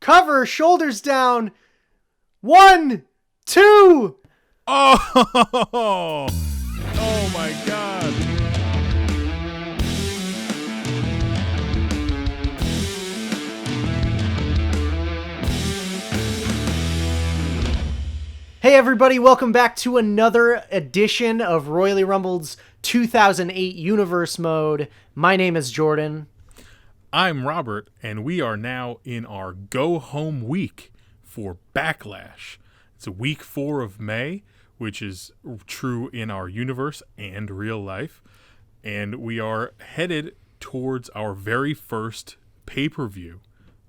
Cover, shoulders down. 1, 2. Oh my God. Hey everybody, welcome back to another edition of Royally Rumbled's 2008 Universe Mode. My name is Jordan. I'm Robert, and we are now in our go-home week for Backlash. It's week 4 of May, which is true in our universe and real life. And we are headed towards our very first pay-per-view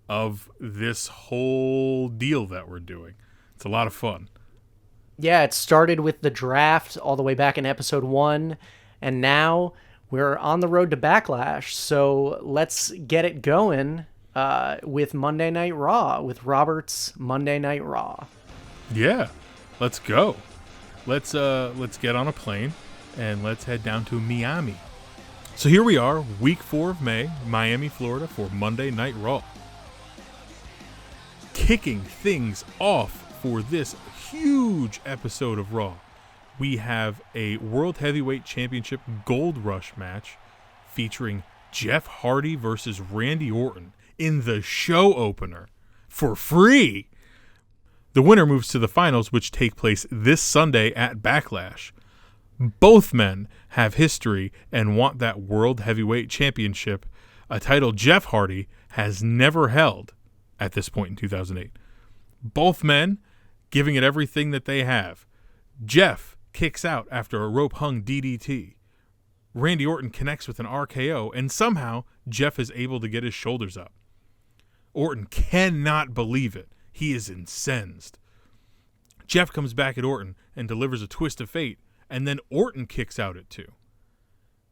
of this whole deal that we're doing. It's a lot of fun. Yeah, it started with the draft all the way back in episode 1, and now we're on the road to Backlash. So let's get it going with Monday Night Raw, with Robert's Monday Night Raw. Yeah, let's go. Let's get on a plane and let's head down to Miami. So here we are, week 4 of May, Miami, Florida, for Monday Night Raw. Kicking things off for this huge episode of Raw, we have a World Heavyweight Championship Gold Rush match featuring Jeff Hardy versus Randy Orton in the show opener for free. The winner moves to the finals, which take place this Sunday at Backlash. Both men have history and want that World Heavyweight Championship, a title Jeff Hardy has never held at this point in 2008. Both men giving it everything that they have. Jeff kicks out after a rope-hung DDT. Randy Orton connects with an RKO, and somehow Jeff is able to get his shoulders up. Orton cannot believe it. He is incensed. Jeff comes back at Orton and delivers a twist of fate, and then Orton kicks out at 2.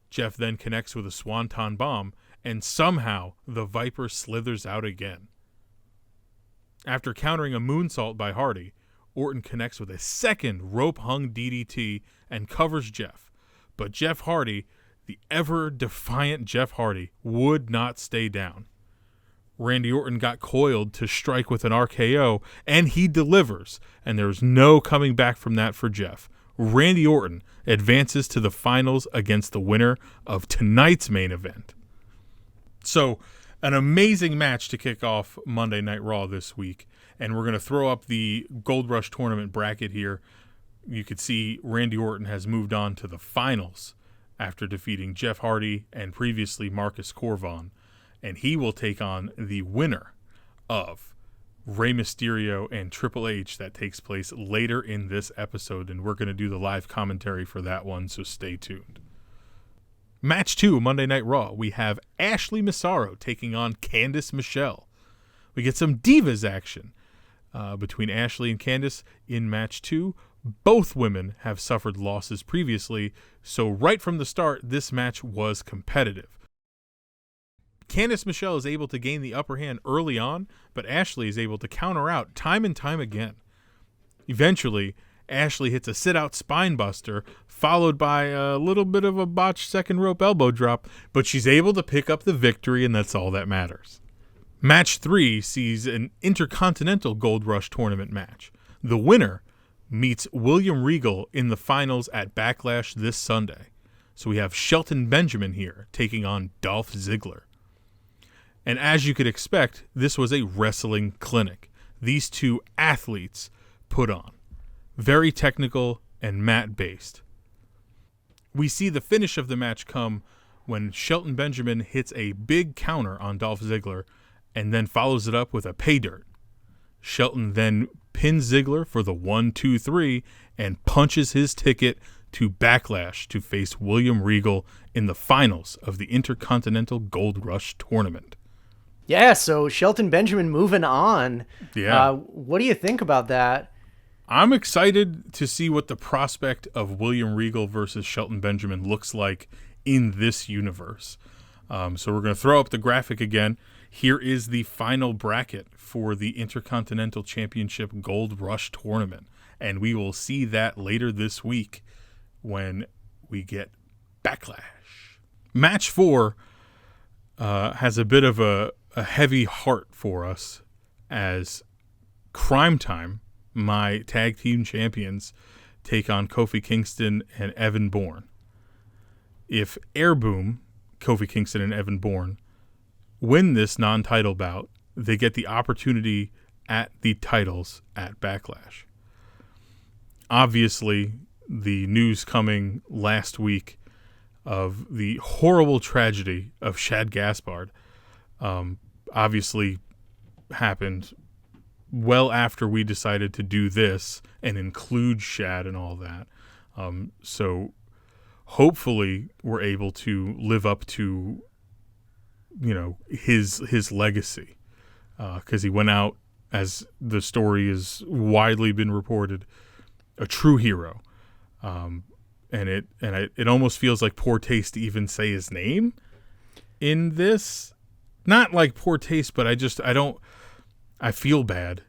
Jeff then connects with a swanton bomb, and somehow the Viper slithers out again. After countering a moonsault by Hardy, Orton connects with a second rope-hung DDT and covers Jeff. But Jeff Hardy, the ever-defiant Jeff Hardy, would not stay down. Randy Orton got coiled to strike with an RKO, and he delivers, and there's no coming back from that for Jeff. Randy Orton advances to the finals against the winner of tonight's main event. So, an amazing match to kick off Monday Night Raw this week. And we're going to throw up the Gold Rush tournament bracket here. You could see Randy Orton has moved on to the finals after defeating Jeff Hardy and previously Marcus Corvon. And he will take on the winner of Rey Mysterio and Triple H. That takes place later in this episode. And we're going to do the live commentary for that one, so stay tuned. Match 2, Monday Night Raw. We have Ashley Massaro taking on Candice Michelle. We get some Divas action between Ashley and Candice in match 2. Both women have suffered losses previously, so right from the start, this match was competitive. Candice Michelle is able to gain the upper hand early on, but Ashley is able to counter out time and time again. Eventually, Ashley hits a sit-out spine buster, followed by a little bit of a botched second rope elbow drop, but she's able to pick up the victory, and that's all that matters. Match 3 sees an Intercontinental Gold Rush tournament match. The winner meets William Regal in the finals at Backlash this Sunday. So we have Shelton Benjamin here taking on Dolph Ziggler. And as you could expect, this was a wrestling clinic. These two athletes put on. Very technical and mat-based. We see the finish of the match come when Shelton Benjamin hits a big counter on Dolph Ziggler and then follows it up with a pay dirt. Shelton then pins Ziggler for the 1-2-3 and punches his ticket to Backlash to face William Regal in the finals of the Intercontinental Gold Rush tournament. Yeah, so Shelton Benjamin moving on. Yeah. What do you think about that? I'm excited to see what the prospect of William Regal versus Shelton Benjamin looks like in this universe. So we're going to throw up the graphic again. Here is the final bracket for the Intercontinental Championship Gold Rush Tournament. And we will see that later this week when we get Backlash. Match 4 has a bit of a heavy heart for us. as Crime Time, my tag team champions, take on Kofi Kingston and Evan Bourne. If Air Boom, Kofi Kingston and Evan Bourne, win this non-title bout, they get the opportunity at the titles at Backlash. Obviously, the news coming last week of the horrible tragedy of Shad Gaspard obviously happened well after we decided to do this and include Shad and all that. So hopefully we're able to live up to, his legacy, because he went out, as the story has widely been reported, a true hero. And it almost feels like poor taste to even say his name in this. Not like poor taste, but I feel bad.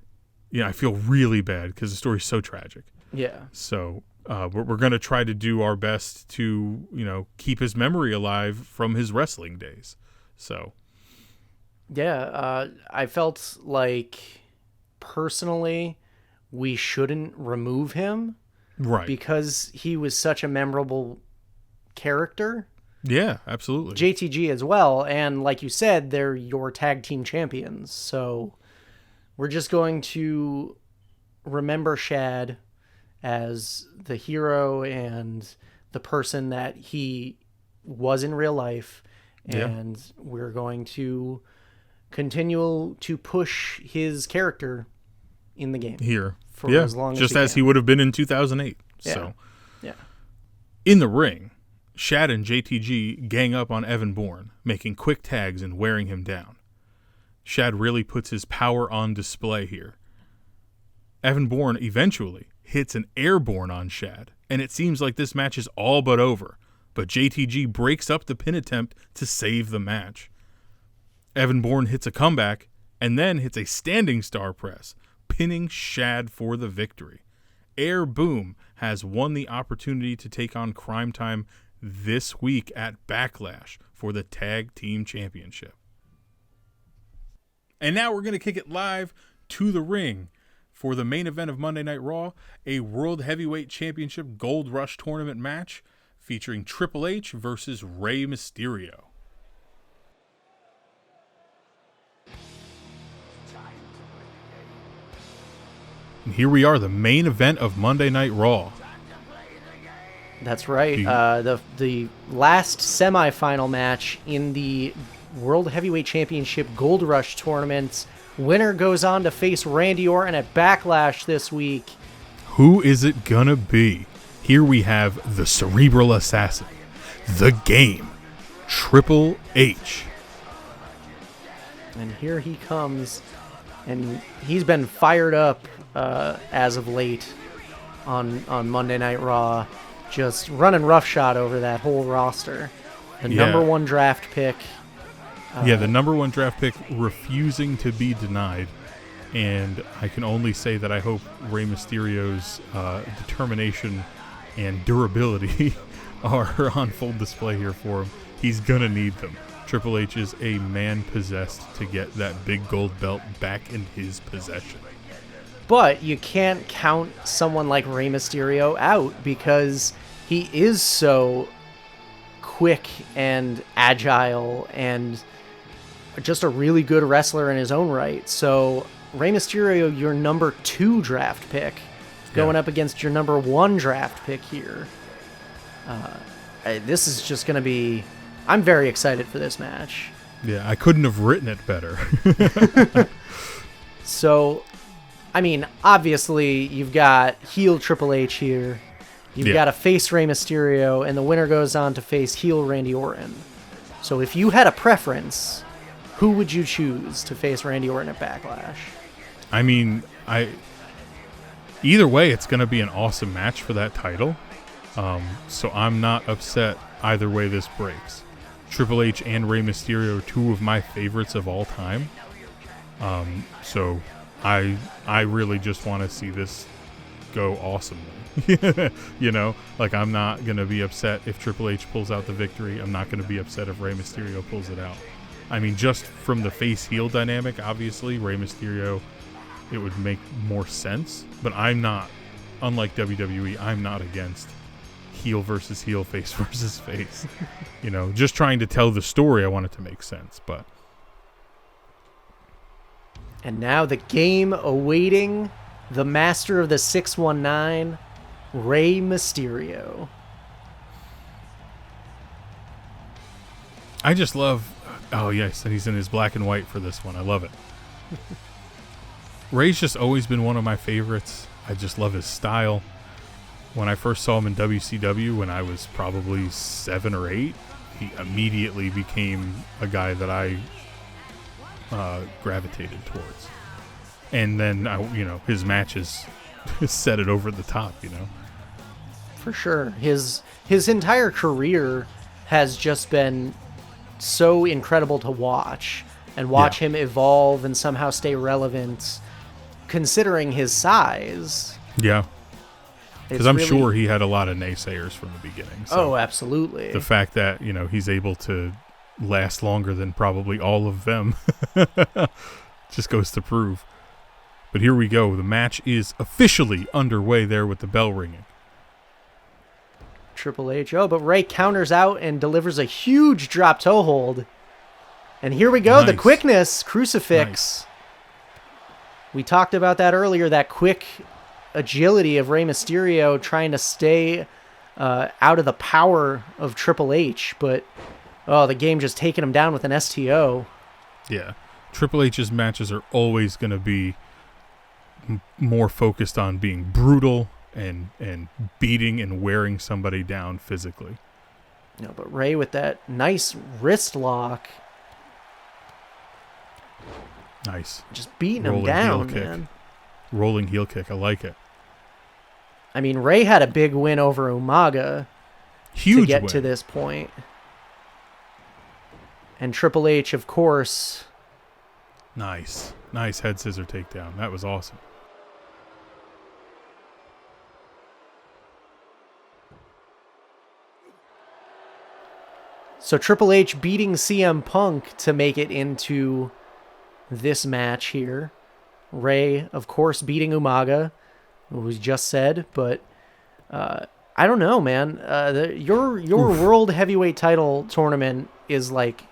I feel really bad because the story's so tragic. Yeah. So we're going to try to do our best to, keep his memory alive from his wrestling days. So. Yeah. I felt like personally we shouldn't remove him. Right. Because he was such a memorable character. Yeah, absolutely. JTG as well. And like you said, they're your tag team champions. So we're just going to remember Shad as the hero and the person that he was in real life. And we're going to continue to push his character in the game. Here. For as long as he would have been in 2008. Yeah. So, yeah. In the ring, Shad and JTG gang up on Evan Bourne, making quick tags and wearing him down. Shad really puts his power on display here. Evan Bourne eventually hits an airborne on Shad, and it seems like this match is all but over, but JTG breaks up the pin attempt to save the match. Evan Bourne hits a comeback and then hits a standing star press, pinning Shad for the victory. Air Boom has won the opportunity to take on Crime Time this week at Backlash for the Tag Team Championship. And now we're going to kick it live to the ring for the main event of Monday Night Raw, a World Heavyweight Championship Gold Rush Tournament match featuring Triple H versus Rey Mysterio. And here we are, the main event of Monday Night Raw. That's right. The last semifinal match in the World Heavyweight Championship Gold Rush Tournament. Winner goes on to face Randy Orton at Backlash this week. Who is it gonna be? Here we have the Cerebral Assassin, the Game, Triple H. And here he comes, and he's been fired up as of late on Monday Night Raw, just running roughshod over that whole roster. The number one draft pick. The number one draft pick refusing to be denied. And I can only say that I hope Rey Mysterio's determination and durability are on full display here for him. He's going to need them. Triple H is a man possessed to get that big gold belt back in his possession. But you can't count someone like Rey Mysterio out because he is so quick and agile and just a really good wrestler in his own right. So Rey Mysterio, your number 2 draft pick, going up against your number 1 draft pick here. This is just going to be... I'm very excited for this match. Yeah, I couldn't have written it better. So, I mean, obviously, you've got heel Triple H here. You've got to face Rey Mysterio, and the winner goes on to face heel Randy Orton. So if you had a preference, who would you choose to face Randy Orton at Backlash? I mean, either way, it's going to be an awesome match for that title. So I'm not upset either way this breaks. Triple H and Rey Mysterio, 2 of my favorites of all time. So I really just want to see this go awesomely. I'm not going to be upset if Triple H pulls out the victory. I'm not going to be upset if Rey Mysterio pulls it out. I mean, just from the face-heel dynamic, obviously, Rey Mysterio, it would make more sense. But I'm not, unlike WWE, I'm not against heel versus heel, face versus face. Just trying to tell the story, I want it to make sense. But And now the game awaiting the master of the 619, Rey Mysterio. I just love... Oh, yes, and he's in his black and white for this one. I love it. Rey's just always been one of my favorites. I just love his style. When I first saw him in WCW, when I was probably 7 or 8, he immediately became a guy that I gravitated towards. And then, his matches set it over the top, For sure. His entire career has just been so incredible to watch and watch him evolve and somehow stay relevant considering his size. Yeah. Because I'm sure he had a lot of naysayers from the beginning. So oh, absolutely. The fact that, he's able to last longer than probably all of them just goes to prove. But here we go. The match is officially underway there with the bell ringing. Triple H. Oh, but Rey counters out and delivers a huge drop toe hold. And here we go. Nice. The quickness. Crucifix. Nice. We talked about that earlier, that quick agility of Rey Mysterio trying to stay out of the power of Triple H. But, the game just taking him down with an STO. Yeah. Triple H's matches are always going to be more focused on being brutal and beating and wearing somebody down physically. No, but Rey with that nice wrist lock. Nice. Just beating him down, man. Rolling heel kick. I like it. I mean, Rey had a big win over Umaga to get win to this point. And Triple H, of course. Nice. Nice head scissor takedown. That was awesome. So Triple H beating CM Punk to make it into this match here. Rey, of course, beating Umaga, who we just said, but I don't know, man. Your World Heavyweight title tournament is like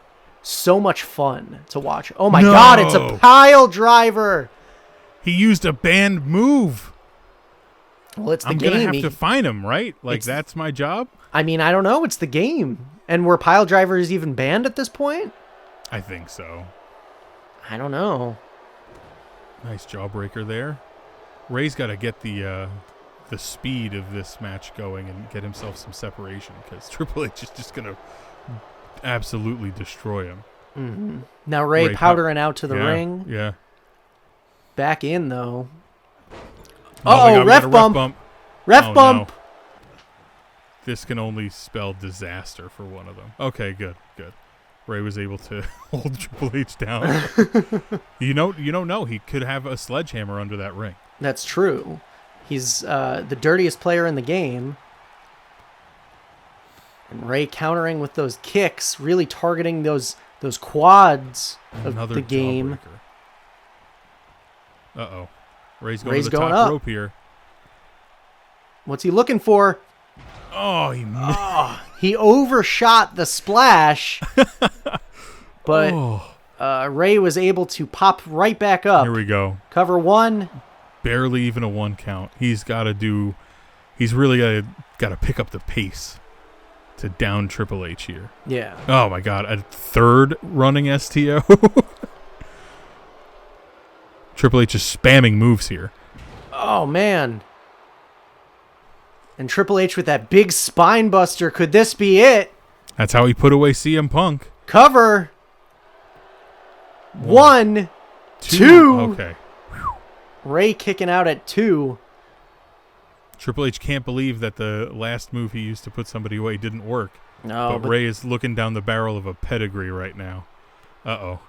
so much fun to watch. Oh my God, it's a pile driver. He used a banned move. Well, it's the I'm game. I'm going to have to find him, right? Like, that's my job? I mean, I don't know. It's the game. And were pile drivers even banned at this point? I think so. I don't know. Nice jawbreaker there. Rey's got to get the speed of this match going and get himself some separation because Triple H is just going to absolutely destroy him. Mm-hmm. Now Rey powdering out to the ring. Yeah. Back in, though. Oh, ref bump. Ref bump. No. This can only spell disaster for one of them. Okay, good. Rey was able to hold Triple H down. You don't know. He could have a sledgehammer under that ring. That's true. He's the dirtiest player in the game. And Rey countering with those kicks, really targeting those quads of the game. Jawbreaker. Uh-oh. Rey's going to the top up. rope here. What's he looking for? Oh, he overshot the splash, but Rey was able to pop right back up. Here we go. Cover one. Barely even a 1 count. He's really got to pick up the pace to down Triple H here. Yeah. Oh my God, a third running STO. Triple H is spamming moves here. Oh man. And Triple H with that big spine buster. Could this be it? That's how he put away CM Punk. Cover. One, two. Okay. Rey kicking out at 2. Triple H can't believe that the last move he used to put somebody away didn't work. No, but Rey is looking down the barrel of a pedigree right now. Uh-oh.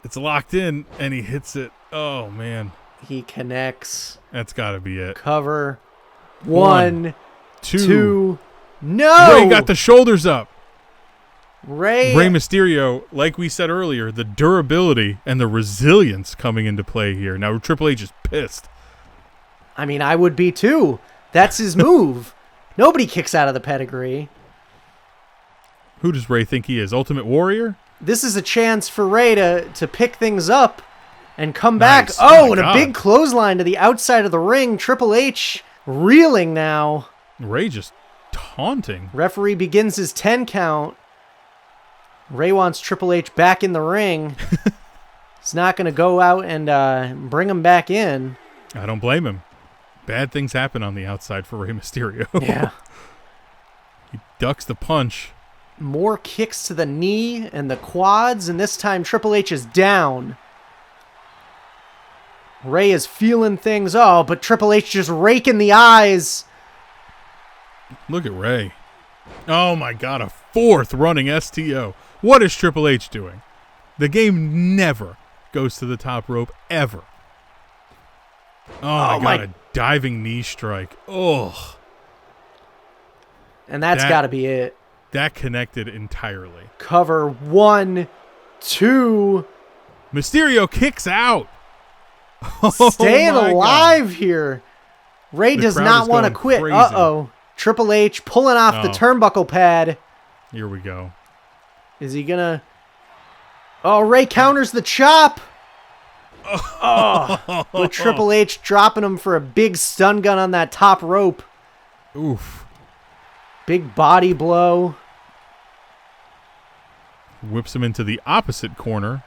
It's locked in, and he hits it. Oh, man. He connects. That's got to be it. Cover. One, two. No! Rey got the shoulders up. Rey Mysterio, like we said earlier, the durability and the resilience coming into play here. Now Triple H is pissed. I mean, I would be too. That's his move. Nobody kicks out of the pedigree. Who does Rey think he is? Ultimate Warrior? This is a chance for Rey to pick things up and come Nice. back. Oh, Oh my and a God. big clothesline to the outside of the ring. Triple H reeling now. Rey just taunting. Referee begins his 10 count. Rey wants Triple H back in the ring. He's not going to go out and bring him back in. I don't blame him. Bad things happen on the outside for Rey Mysterio. Yeah. He ducks the punch. More kicks to the knee and the quads, and this time Triple H is down. Rey is feeling things. Oh, but Triple H just raking the eyes. Look at Rey. Oh my God, a fourth running STO. What is Triple H doing? The game never goes to the top rope, ever. Oh my God, a diving knee strike. Oh. And that's got to be it. That connected entirely. Cover 1, 2. Mysterio kicks out. Staying Oh my alive God. here. Rey The does crowd not is want to going quit. crazy. Uh-oh. Triple H pulling off the Oh. turnbuckle pad. Here we go. Is he going to... Oh, Rey counters the chop. Oh, with Triple H dropping him for a big stun gun on that top rope. Oof. Big body blow. Whips him into the opposite corner.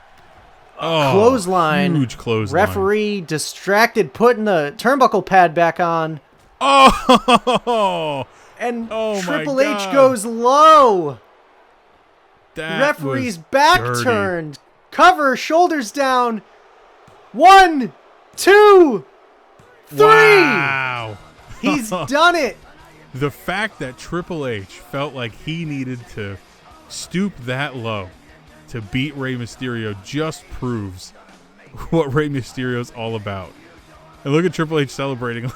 Oh, Clothesline. Huge clothesline. Referee distracted, putting the turnbuckle pad back on. Oh! And Oh my Triple H God. goes low. That Referee's was back dirty. turned. Cover, shoulders down. 1, 2, 3. Wow. He's done it. The fact that Triple H felt like he needed to stoop that low to beat Rey Mysterio just proves what Rey Mysterio's all about. And look at Triple H celebrating.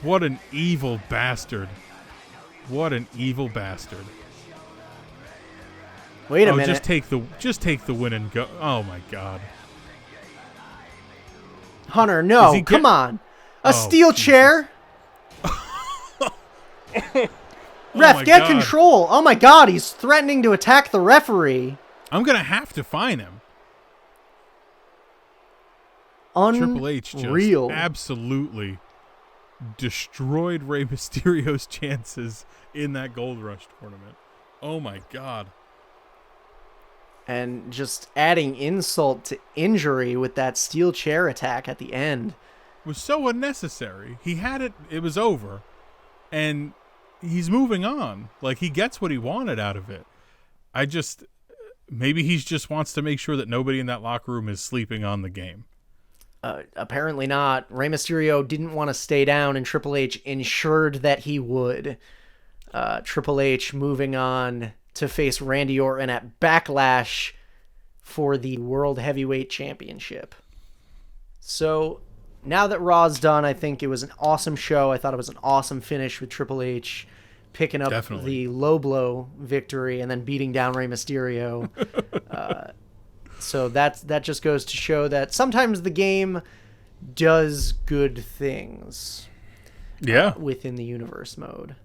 What an evil bastard. What an evil bastard. Wait a minute. Just take the win and go. Oh my God. Hunter, no. Is he Come on. A Oh, steel Jesus. chair. Ref, my get God. control. Oh my God, he's threatening to attack the referee. I'm going to have to fine him. Triple H just Unreal. absolutely destroyed Rey Mysterio's chances in that Gold Rush tournament. Oh my God. And just adding insult to injury with that steel chair attack at the end. It was so unnecessary. He had it. It was over. And he's moving on. Like, he gets what he wanted out of it. Maybe he just wants to make sure that nobody in that locker room is sleeping on the game. Apparently not. Rey Mysterio didn't want to stay down, and Triple H ensured that he would. Triple H moving on to face Randy Orton at Backlash for the World Heavyweight Championship. So now that Raw's done, I think it was an awesome show. I thought it was an awesome finish with Triple H picking up Definitely. the low blow victory and then beating down Rey Mysterio. So that just goes to show that sometimes the game does good things Yeah. within the universe mode.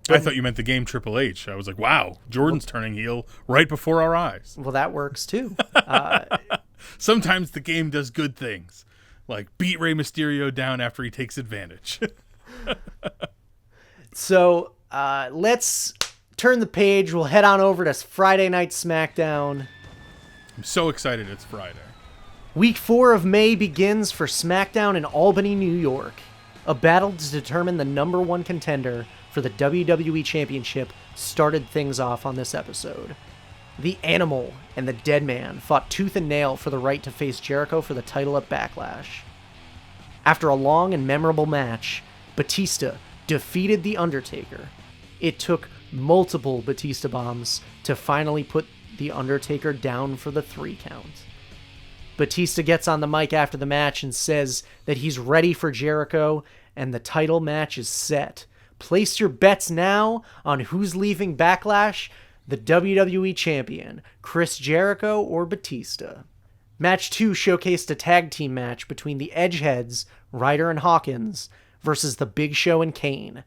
I thought you meant the game Triple H. I was like, wow, Jordan's turning heel right before our eyes. Well, that works too. Sometimes the game does good things, like beat Rey Mysterio down after he takes advantage. So let's turn the page. We'll head on over to Friday Night SmackDown. I'm so excited it's Friday. Week 4 of May begins for SmackDown in Albany, New York. A battle to determine the number 1 contender for the WWE Championship started things off on this episode. The Animal and the Dead Man fought tooth and nail for the right to face Jericho for the title at Backlash. After a long and memorable match, Batista defeated The Undertaker. It took multiple Batista bombs to finally put The Undertaker down for the 3 count. Batista gets on the mic after the match and says that he's ready for Jericho and the title match is set. Place your bets now on who's leaving Backlash, the WWE Champion, Chris Jericho or Batista. Match 2 showcased a tag team match between the Edgeheads, Ryder and Hawkins, versus the Big Show and Kane.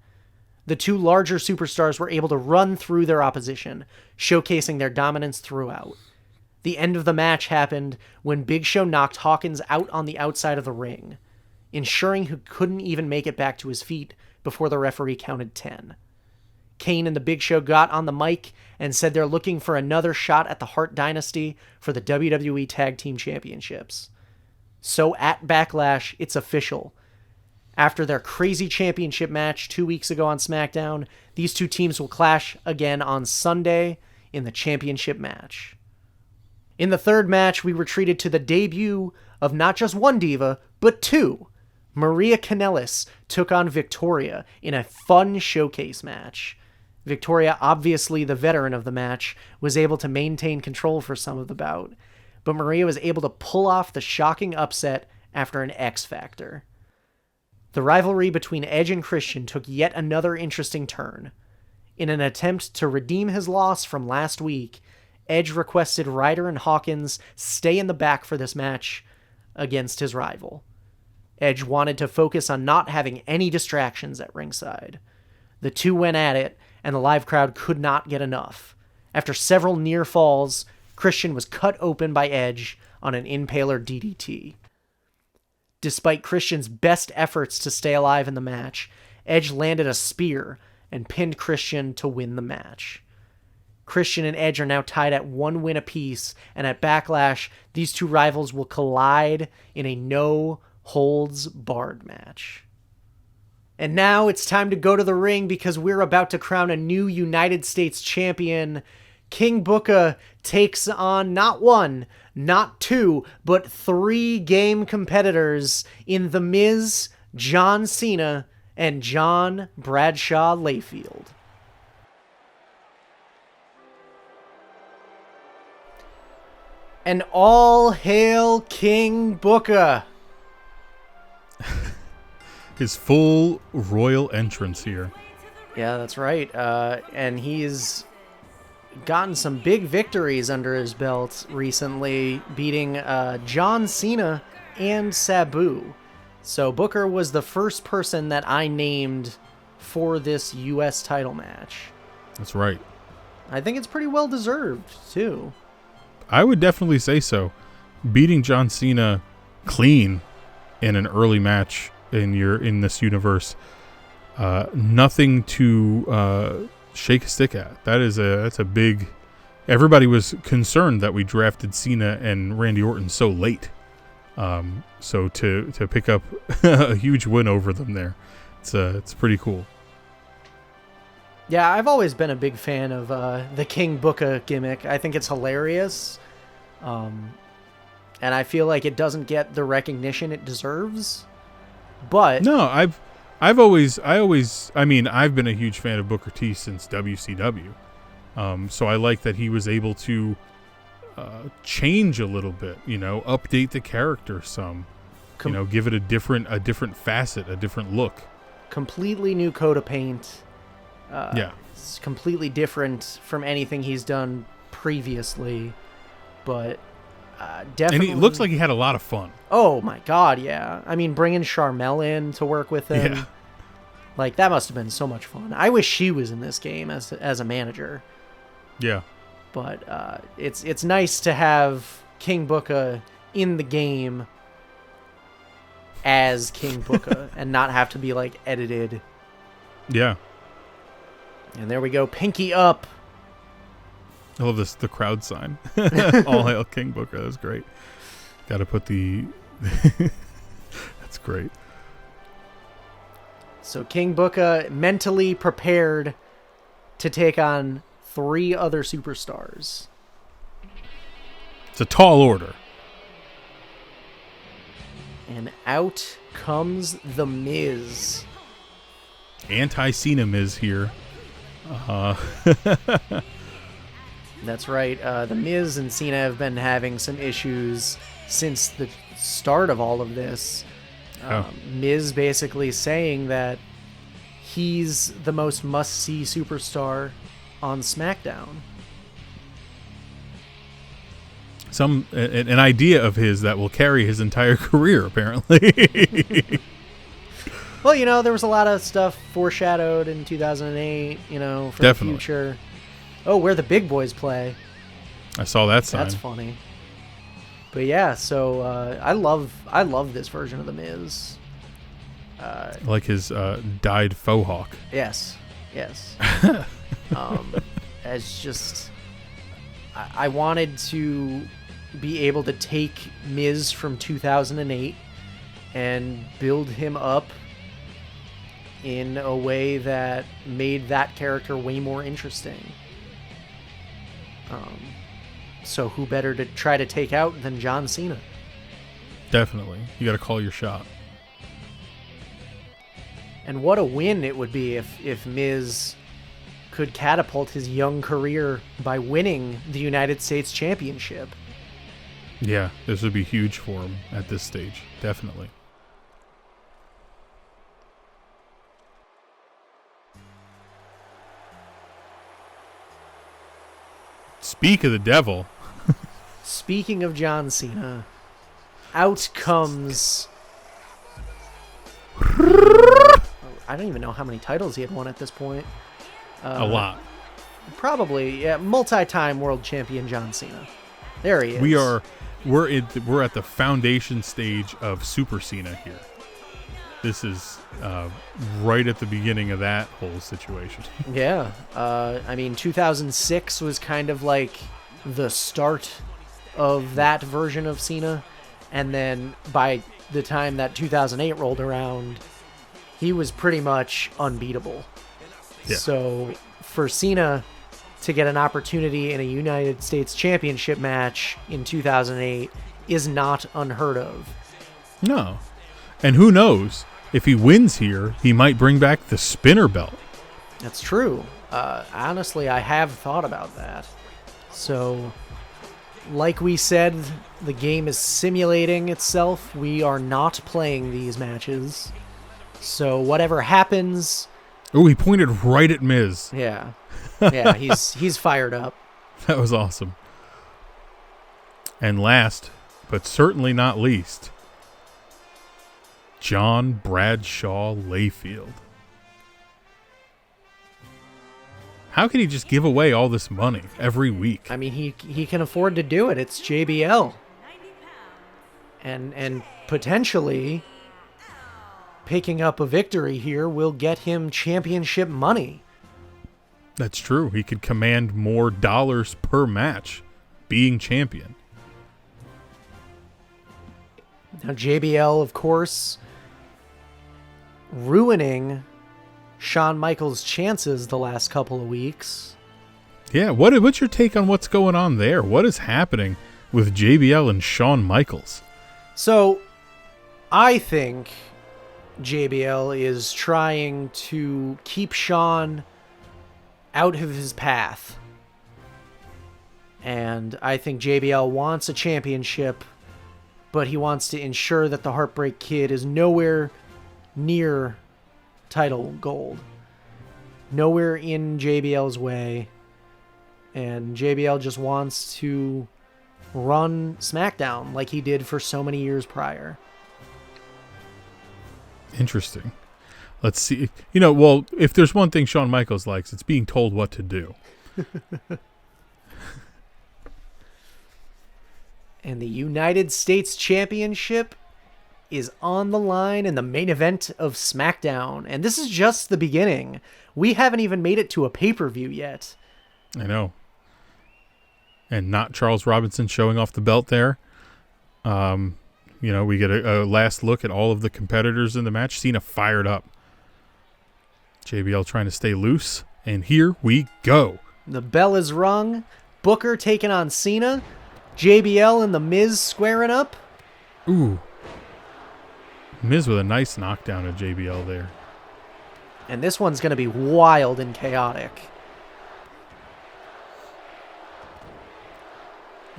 The two larger superstars were able to run through their opposition, showcasing their dominance throughout. The end of the match happened when Big Show knocked Hawkins out on the outside of the ring, ensuring he couldn't even make it back to his feet before the referee counted 10. Kane and the Big Show got on the mic and said they're looking for another shot at the Hart Dynasty for the WWE Tag Team Championships. So at Backlash, it's official. After their crazy championship match 2 weeks ago on SmackDown, these two teams will clash again on Sunday in the championship match. In the third match, we were treated to the debut of not just one diva, but two. Maria Kanellis took on Victoria in a fun showcase match. Victoria, obviously the veteran of the match, was able to maintain control for some of the bout, but Maria was able to pull off the shocking upset after an X Factor. The rivalry between Edge and Christian took yet another interesting turn. In an attempt to redeem his loss from last week, Edge requested Ryder and Hawkins stay in the back for this match against his rival. Edge wanted to focus on not having any distractions at ringside. The two went at it, and the live crowd could not get enough. After several near falls, Christian was cut open by Edge on an Impaler DDT. Despite Christian's best efforts to stay alive in the match, Edge landed a spear and pinned Christian to win the match. Christian and Edge are now tied at 1 win apiece, and at Backlash, these two rivals will collide in a no-holds-barred match. And now it's time to go to the ring because we're about to crown a new United States champion. King Booker takes on not one, not two, but 3 game competitors in The Miz, John Cena, and John Bradshaw Layfield. And all hail King Booker. His full royal entrance here. Yeah, that's right. And he's gotten some big victories under his belt recently, beating John Cena and Sabu. So Booker was the first person that I named for this U.S. title match. That's right. I think it's pretty well deserved, too. I would definitely say so. Beating John Cena clean in an early match in this universe, nothing to shake a stick at. That's a big. Everybody was concerned that we drafted Cena and Randy Orton so late. So to pick up a huge win over them there, it's pretty cool. Yeah, I've always been a big fan of the King Booker gimmick. I think it's hilarious. And I feel like it doesn't get the recognition it deserves. But no, I've been a huge fan of Booker T since WCW. So I like that he was able to change a little bit, update the character some, give it a different facet, a different look. Completely new coat of paint. Yeah. It's completely different from anything he's done previously, but definitely. And it looks like he had a lot of fun. Oh my God, yeah. I mean, bringing Charmel in to work with him, that must have been so much fun. I wish she was in this game as a manager. Yeah. But it's nice to have King Booker in the game as King Booker and not have to be edited. Yeah. And there we go, pinky up. I love the crowd sign. All hail King Booker. That's great. Got to put the. That's great. So King Booker mentally prepared to take on 3 other superstars. It's a tall order. And out comes The Miz. Anti-Cena Miz here. That's right. The Miz and Cena have been having some issues since the start of all of this. Miz basically saying that he's the most must-see superstar on SmackDown. An idea of his that will carry his entire career, apparently. Well, there was a lot of stuff foreshadowed in 2008, for Definitely. the future. Oh, where the big boys play. I saw that sign. That's funny. But yeah, so I love this version of The Miz. Like his dyed faux hawk. Yes. As just, I wanted to be able to take Miz from 2008 and build him up in a way that made that character way more interesting. So who better to try to take out than John Cena? Definitely. You got to call your shot. And what a win it would be if Miz could catapult his young career by winning the United States Championship. Yeah, this would be huge for him at this stage. Definitely. Speak of the devil. Speaking of John Cena, out comes... I don't even know how many titles he had won at this point. A lot. Probably, yeah, multi-time world champion John Cena. There he is. We're at the foundation stage of Super Cena here. This is right at the beginning of that whole situation. Yeah. 2006 was kind of like the start of that version of Cena. And then by the time that 2008 rolled around, he was pretty much unbeatable. Yeah. So for Cena to get an opportunity in a United States Championship match in 2008 is not unheard of. No. And who knows? If he wins here, he might bring back the spinner belt. That's true. Honestly, I have thought about that. So, like we said, the game is simulating itself. We are not playing these matches. So whatever happens... Oh, he pointed right at Miz. Yeah. Yeah, he's fired up. That was awesome. And last, but certainly not least, John Bradshaw Layfield. How can he just give away all this money every week? I mean, he can afford to do it. It's JBL. And potentially picking up a victory here will get him championship money. That's true. He could command more dollars per match being champion. Now, JBL, of course, ruining Shawn Michaels' chances the last couple of weeks. Yeah, what's your take on what's going on there? What is happening with JBL and Shawn Michaels? So, I think JBL is trying to keep Shawn out of his path. And I think JBL wants a championship, but he wants to ensure that the Heartbreak Kid is nowhere near title gold. Nowhere in JBL's way. And JBL just wants to run SmackDown like he did for so many years prior. Interesting. Let's see. Well, if there's one thing Shawn Michaels likes, it's being told what to do. And the United States Championship is on the line in the main event of SmackDown. And this is just the beginning. We haven't even made it to a pay-per-view yet. I know. And not Charles Robinson showing off the belt there. We get a last look at all of the competitors in the match. Cena fired up. JBL trying to stay loose. And here we go. The bell is rung. Booker taking on Cena. JBL and The Miz squaring up. Ooh. Miz with a nice knockdown at JBL there. And this one's going to be wild and chaotic.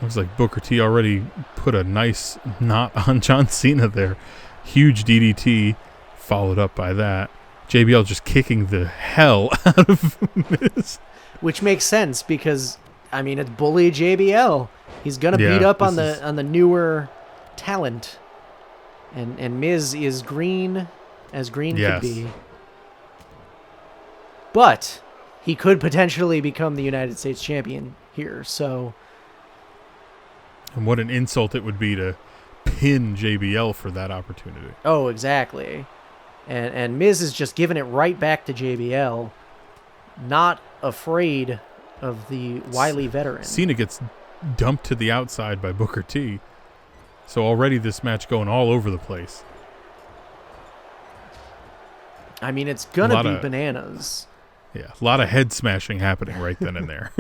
Looks like Booker T already put a nice knot on John Cena there. Huge DDT followed up by that. JBL just kicking the hell out of Miz. Which makes sense because, I mean, it's bully JBL. He's going to beat up on the newer talent. And Miz is green as green could be. But he could potentially become the United States champion here, so... And what an insult it would be to pin JBL for that opportunity. Oh, exactly. And Miz is just giving it right back to JBL, not afraid of the wily veteran. Cena gets dumped to the outside by Booker T. So already this match going all over the place. I mean, it's going to be bananas. Yeah, a lot of head smashing happening right then and there.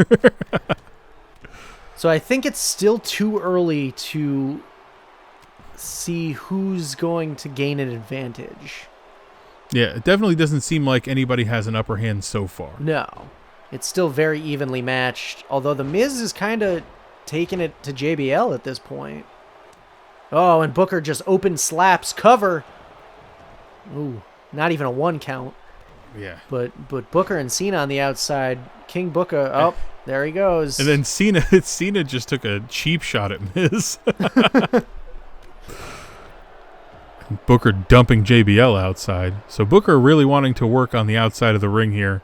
So I think it's still too early to see who's going to gain an advantage. Yeah, it definitely doesn't seem like anybody has an upper hand so far. No. It's still very evenly matched, although The Miz is kind of taking it to JBL at this point. Oh, and Booker just open slaps, cover. Ooh, not even a 1 count. Yeah. But Booker and Cena on the outside. King Booker, oh, there he goes. And then Cena just took a cheap shot at Miz. Booker dumping JBL outside. So Booker really wanting to work on the outside of the ring here.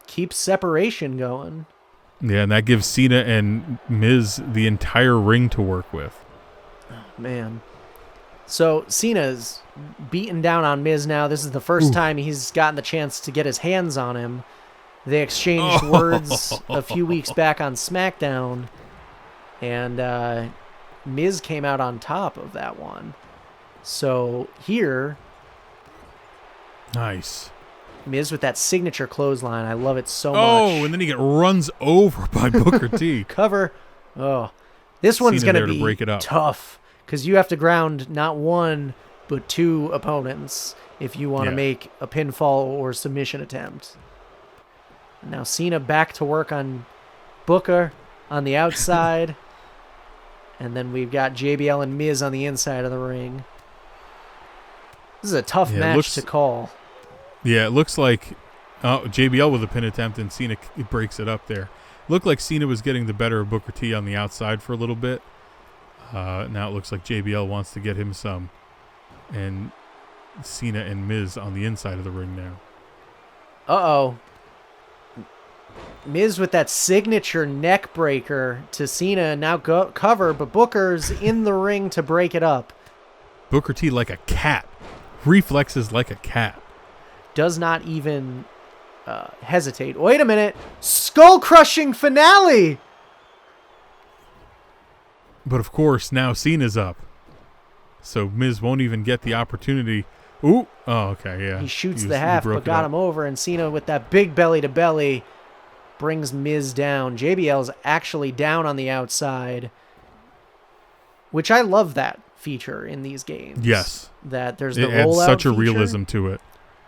Keep separation going. Yeah, and that gives Cena and Miz the entire ring to work with. Oh, man. So Cena's beaten down on Miz now. This is the first time he's gotten the chance to get his hands on him. They exchanged words a few weeks back on SmackDown, and Miz came out on top of that one. So here, nice. Miz with that signature clothesline. I love it so much. Oh, and then he runs over by Booker T. Cover. Oh, this one's going to be break it up. Tough because you have to ground not 1 but 2 opponents if you want to make a pinfall or submission attempt. Now Cena back to work on Booker on the outside. And then we've got JBL and Miz on the inside of the ring. This is a tough match to call. Yeah, it looks like JBL with a pin attempt and Cena breaks it up there. Looked like Cena was getting the better of Booker T on the outside for a little bit. Now it looks like JBL wants to get him some. And Cena and Miz on the inside of the ring now. Uh-oh. Miz with that signature neck breaker to Cena, now cover, but Booker's in the ring to break it up. Booker T like a cat. Reflexes like a cat. Does not even hesitate. Wait a minute. Skull-crushing finale! But of course, now Cena's up. So Miz won't even get the opportunity. Ooh. Oh, okay, yeah. He shoots the half, but got him over, and Cena with that big belly-to-belly brings Miz down. JBL's actually down on the outside, which I love that feature in these games. Yes. That there's the rollout feature. It adds such a feature. Realism to it.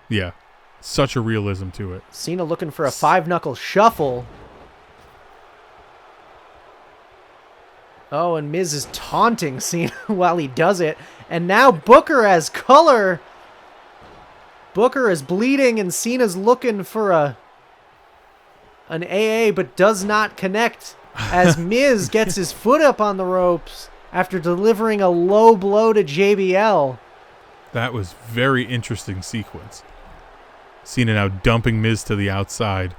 Yeah. Such a realism to it. Cena looking for a 5-knuckle shuffle. Oh, and Miz is taunting Cena while he does it. And now Booker has color. Booker is bleeding, and Cena's looking for an AA, but does not connect as Miz gets his foot up on the ropes after delivering a low blow to JBL. That was very interesting sequence. Cena now dumping Miz to the outside.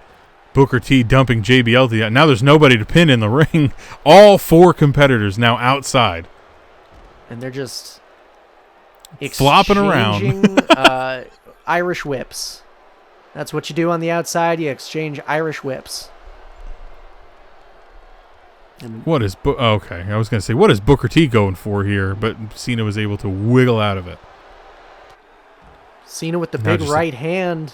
Booker T dumping JBL to the outside. Now there's nobody to pin in the ring. All 4 competitors now outside. And they're just flopping around. Irish whips. That's what you do on the outside. You exchange Irish whips. And what is... okay, I was going to say, what is Booker T going for here? But Cena was able to wiggle out of it. Cena with the big right hand.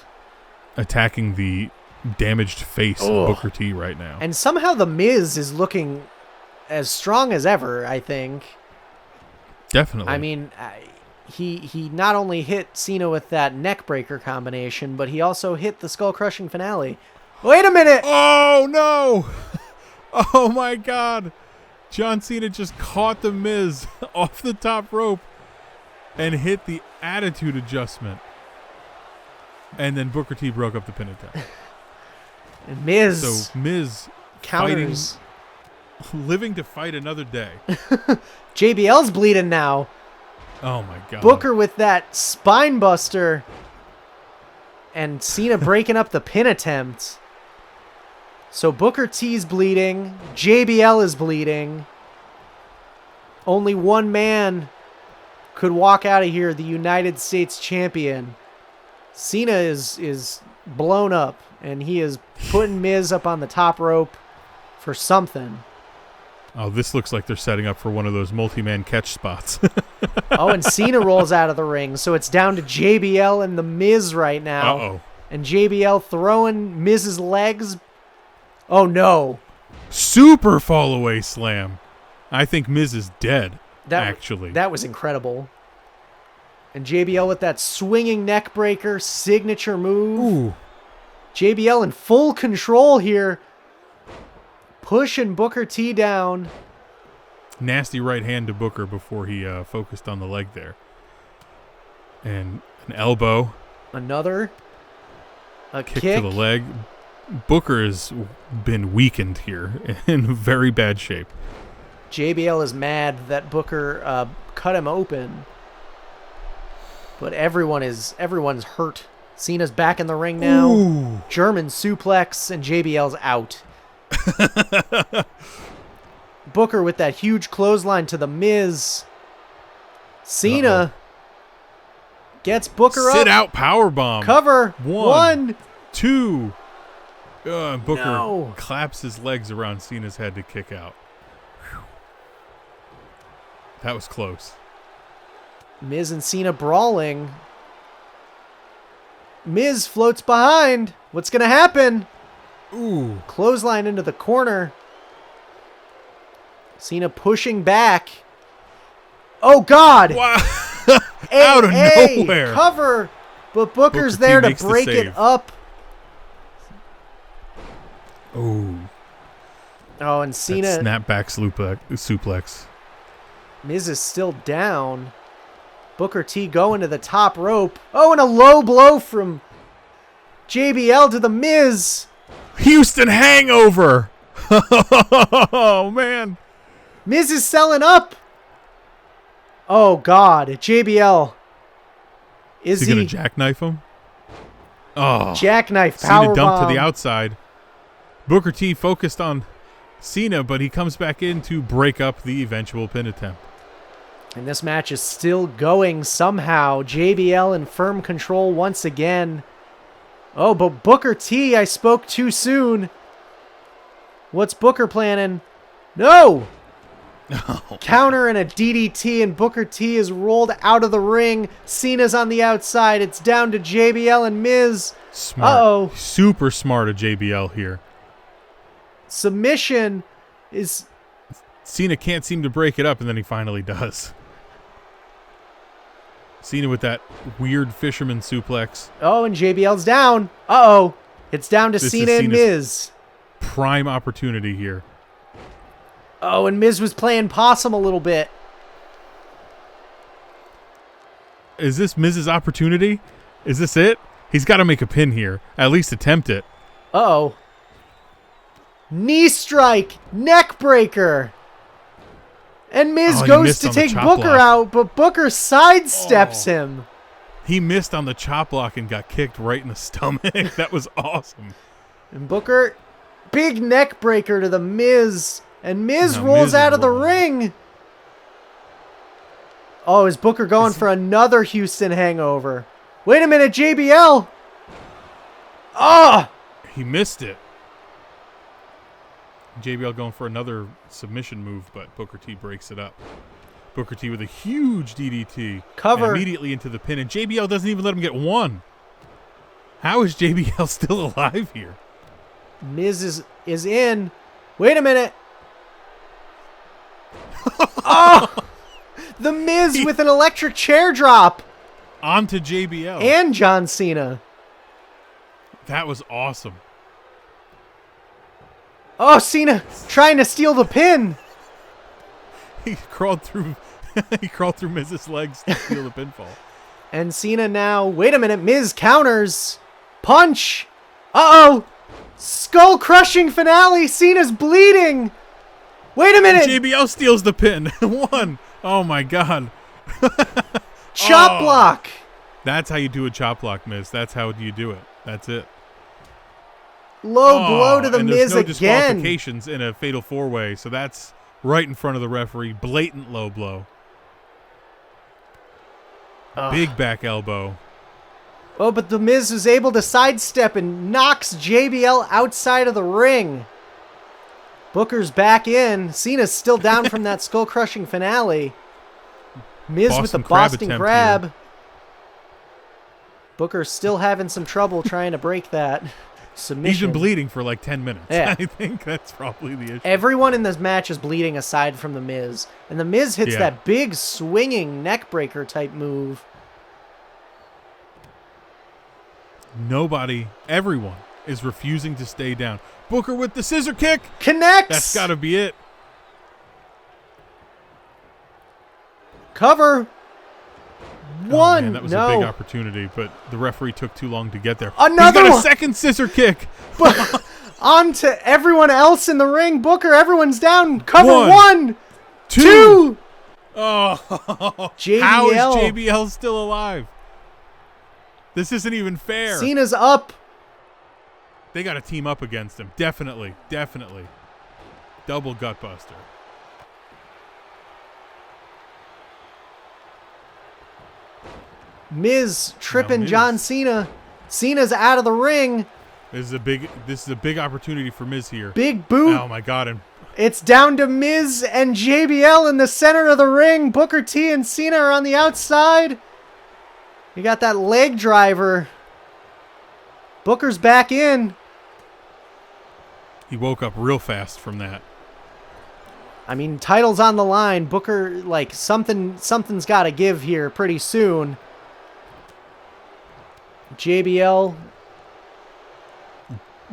Attacking the damaged face of Booker T right now. And somehow The Miz is looking as strong as ever, I think. Definitely. I mean, he not only hit Cena with that neck breaker combination, but he also hit the skull-crushing finale. Wait a minute! Oh, no! Oh, my God. John Cena just caught The Miz off the top rope and hit the attitude adjustment. And then Booker T broke up the pin attempt. And Miz. So Miz counters. Living to fight another day. JBL's bleeding now. Oh my God. Booker with that spine buster. And Cena breaking up the pin attempt. So Booker T's bleeding. JBL is bleeding. Only one man could walk out of here, the United States champion. Cena is blown up, and he is putting Miz up on the top rope for something. Oh, this looks like they're setting up for one of those multi-man catch spots. Oh, and Cena rolls out of the ring, so it's down to JBL and the Miz right now. Uh-oh. And JBL throwing Miz's legs. Oh, no. Super fall-away slam. I think Miz is dead, actually. That was incredible. And JBL with that swinging neck breaker signature move. Ooh. JBL in full control here. Pushing Booker T down. Nasty right hand to Booker before he focused on the leg there. And an elbow. Another. A kick kick to the leg. Booker has been weakened here in very bad shape. JBL is mad that Booker cut him open. But everyone's hurt. Cena's back in the ring now. Ooh. German suplex, and JBL's out. Booker with that huge clothesline to the Miz. Cena gets Booker up. Sit out powerbomb. Cover. One. Two. Booker No. claps his legs around Cena's head to kick out. Whew. That was close. Miz and Cena brawling. Miz floats behind. What's going to happen? Ooh. Clothesline into the corner. Cena pushing back. Oh, God. Wow. Out of nowhere. Cover. But Booker's Booker T there to makes the break it save. up. Ooh. Oh, and That Cena. snapback suplex. Miz is still down. Booker T going to the top rope. Oh, and a low blow from JBL to the Miz. Houston hangover. Oh, man. Miz is selling up. Oh, God. JBL. Is he he going to jackknife him? Oh. jackknife Cena powerbomb? dumped to the outside. Booker T focused on Cena, but he comes back in to break up the eventual pin attempt. And this match is still going somehow. JBL in firm control once again. Oh, but Booker T, I spoke too soon. What's Booker planning? No! Counter and a DDT, and Booker T is rolled out of the ring. Cena's on the outside. It's down to JBL and Miz. Smart. Uh-oh. Super smart of JBL here. Submission is... Cena can't seem to break it up, and then he finally does. Cena with that weird fisherman suplex. Oh, and JBL's down. Uh-oh. It's down to This is Cena and Cena's Miz. Prime opportunity here. Oh, and Miz was playing possum a little bit. Is this Miz's opportunity? Is this it? He's got to make a pin here. At least attempt it. Uh-oh. Knee strike. Neck breaker. And Miz Oh, he goes missed to on the take chop Booker block. out, but Booker sidesteps him. He missed on the chop block and got kicked right in the stomach. That was awesome. And Booker, big neck breaker to the Miz. And Miz No, rolls Miz is out of the rolling. ring. Oh, is Booker going for another Houston hangover? Wait a minute, JBL. Ah! He missed it. JBL going for another submission move, but Booker T breaks it up. Booker T with a huge DDT. Cover. And immediately into the pin, and JBL doesn't even let him get one. How is JBL still alive here? Miz is in. Wait a minute. Oh! The Miz with an electric chair drop. Onto JBL. And John Cena. That was awesome. Oh, Cena trying to steal the pin. He crawled through Miz's legs to steal the pinfall. And Cena now, wait a minute, Miz counters. Punch. Uh-oh. Skull-crushing finale. Cena's bleeding. Wait a minute. JBL steals the pin. 1. Oh, my God. Chop block. That's how you do a chop block, Miz. That's how you do it. That's it. Low blow to the and Miz there's no again. Disqualifications in a fatal 4-way, so that's right in front of the referee. Blatant low blow. Big back elbow. Oh, but the Miz is able to sidestep and knocks JBL outside of the ring. Booker's back in. Cena's still down from that skull-crushing finale. Miz with the Boston Crab. Here. Booker's still having some trouble trying to break that submission. He's been bleeding for like 10 minutes. Yeah. I think that's probably the issue. Everyone in this match is bleeding aside from the Miz. And the Miz hits that big swinging neckbreaker type move. Everyone is refusing to stay down. Booker with the scissor kick. Connects. That's got to be it. Cover. One. Man, that was a big opportunity, but the referee took too long to get there. Another He's got a second scissor kick. But on to everyone else in the ring. Booker, everyone's down. Cover 1, 2. Oh, JBL. How is JBL still alive? This isn't even fair. Cena's up. They got to team up against him. Definitely. Double gutbuster. Miz tripping John Cena. Cena's out of the ring. This is a big opportunity for Miz here. Big boot. Oh my God. And it's down to Miz and JBL in the center of the ring. Booker T and Cena are on the outside. You got that leg driver. Booker's back in. He woke up real fast from that. I mean, title's on the line. Booker, like, something's got to give here pretty soon. JBL.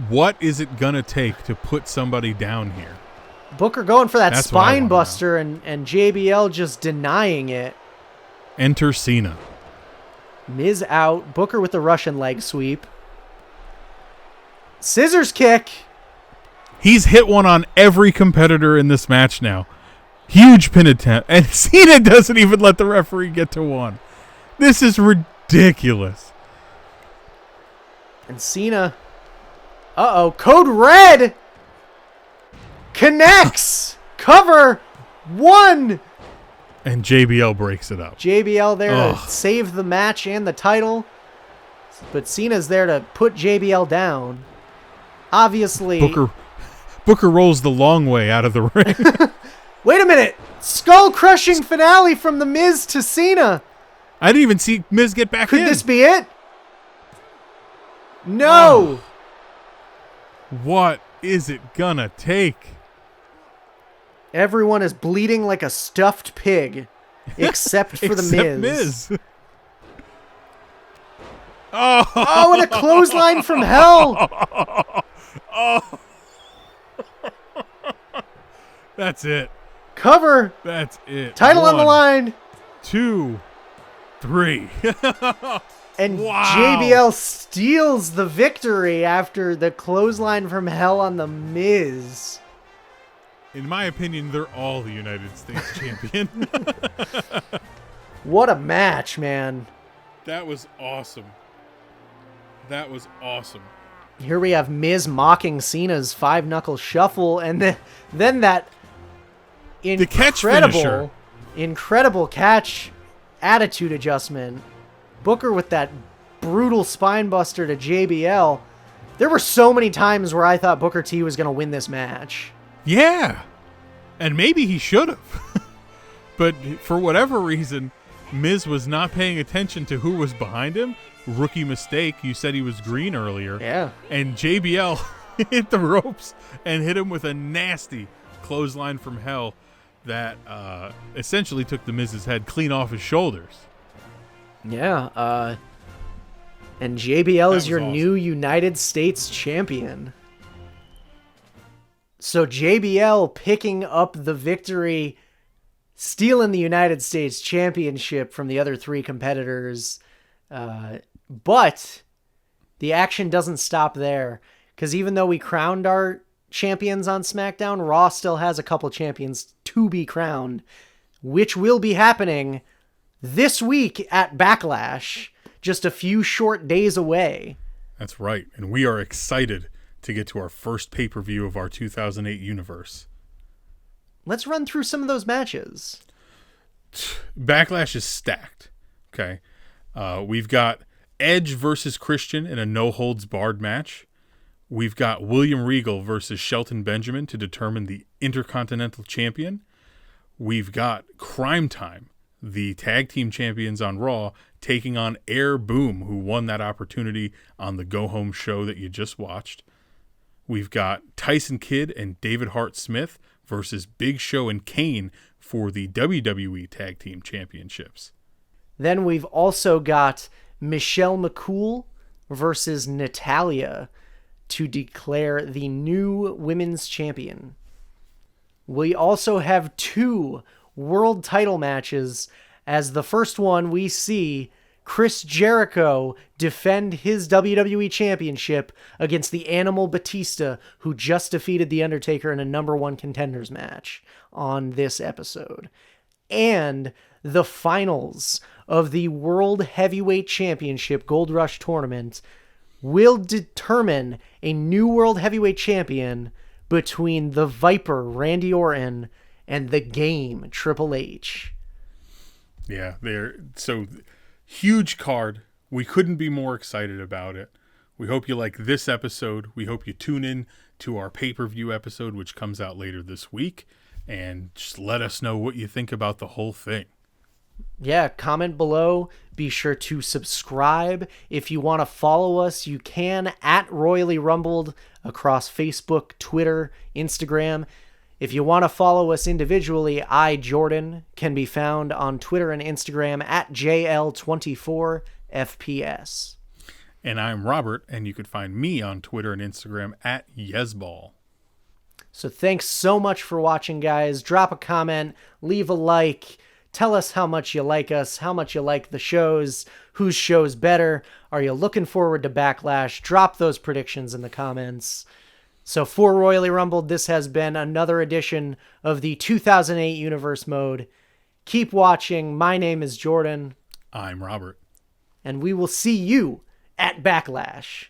What is it going to take to put somebody down here? Booker going for that That's spine buster and JBL just denying it. Enter Cena. Miz out. Booker with the Russian leg sweep. Scissors kick. He's hit one on every competitor in this match now. Huge pin attempt. And Cena doesn't even let the referee get to one. This is ridiculous. And Cena. Uh-oh. Code Red. Connects. Cover. 1. And JBL breaks it up. JBL there to save the match and the title. But Cena's there to put JBL down. Obviously. Booker rolls the long way out of the ring. Wait a minute. Skull-crushing finale from The Miz to Cena. I didn't even see Miz get back in. Could this be it? No. What is it gonna take? Everyone is bleeding like a stuffed pig, except for the Miz. Oh, and a clothesline from hell. Oh. That's it. Cover. That's it. Title on the line. 2, 3. And wow. JBL steals the victory after the clothesline from hell on the Miz. In my opinion, they're all the United States champion. What a match, man. That was awesome. Here we have Miz mocking Cena's 5-knuckle shuffle, and then that incredible catch attitude adjustment. Booker with that brutal spine buster to JBL. There were so many times where I thought Booker T was going to win this match. Yeah. And maybe he should have. But for whatever reason, Miz was not paying attention to who was behind him. Rookie mistake. You said he was green earlier. Yeah. And JBL hit the ropes and hit him with a nasty clothesline from hell that essentially took the Miz's head clean off his shoulders. Yeah. And JBL is your new United States champion. So JBL picking up the victory, stealing the United States championship from the other 3 competitors. But The action doesn't stop there, because even though we crowned our champions on SmackDown, Raw still has a couple champions to be crowned, which will be happening this week at Backlash, just a few short days away. That's right, and we are excited to get to our first pay-per-view of our 2008 universe. Let's run through some of those matches. Backlash is stacked. Okay, we've got Edge versus Christian in a no-holds-barred match. We've got William Regal versus Shelton Benjamin to determine the Intercontinental Champion. We've got Crime Time, the tag team champions on Raw, taking on Air Boom, who won that opportunity on the Go Home show that you just watched. We've got Tyson Kidd and David Hart Smith versus Big Show and Kane for the WWE Tag Team Championships. Then we've also got Michelle McCool versus Natalya to declare the new women's champion. We also have 2 world title matches, as the first one we see Chris Jericho defend his WWE Championship against the Animal Batista, who just defeated The Undertaker in a number 1 contenders match on this episode. And the finals of the World Heavyweight Championship Gold Rush Tournament will determine a new World Heavyweight Champion between the Viper, Randy Orton, and the Game, Triple H. Yeah, they're so huge card. We couldn't be more excited about it. We hope you like this episode. We hope you tune in to our pay-per-view episode, which comes out later this week, and just let us know what you think about the whole thing. Yeah, comment below. Be sure to subscribe. If you want to follow us, you can at Royally Rumbled across Facebook, Twitter, Instagram. If you want to follow us individually, I, Jordan, can be found on Twitter and Instagram at JL24FPS. And I'm Robert, and you could find me on Twitter and Instagram at Yesball. So thanks so much for watching, guys. Drop a comment, leave a like, tell us how much you like us, how much you like the shows, whose show's better. Are you looking forward to Backlash? Drop those predictions in the comments. So for Royally Rumbled, this has been another edition of the 2008 Universe Mode. Keep watching. My name is Jordan. I'm Robert. And we will see you at Backlash.